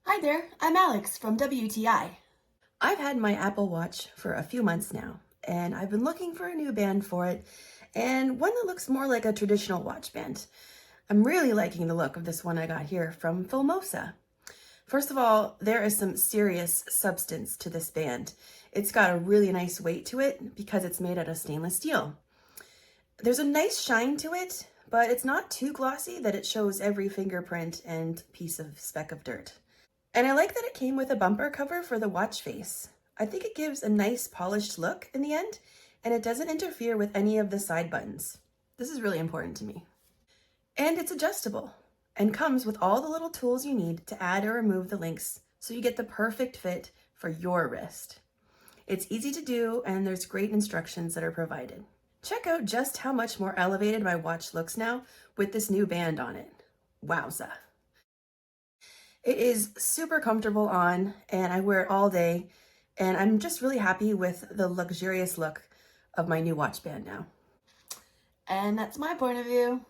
Hi there, I'm Alex from WTI. I've had my Apple Watch for a few months now, and I've been looking for a new band for it, and one that looks more like a traditional watch band. I'm really liking the look of this one I got here from Fullmosa. First of all, there is some serious substance to this band. It's got a really nice weight to it because it's made out of stainless steel. There's a nice shine to it, but it's not too glossy that it shows every fingerprint and piece of speck of dirt. And I like that it came with a bumper cover for the watch face. I think it gives a nice polished look in the end, and it doesn't interfere with any of the side buttons. This is really important to me. And it's adjustable and comes with all the little tools you need to add or remove the links so you get the perfect fit for your wrist. It's easy to do, and there's great instructions that are provided. Check out just how much more elevated my watch looks now with this new band on it. Wowza. It is super comfortable on, and I wear it all day, and I'm just really happy with the luxurious look of my new watch band now. And that's my point of view.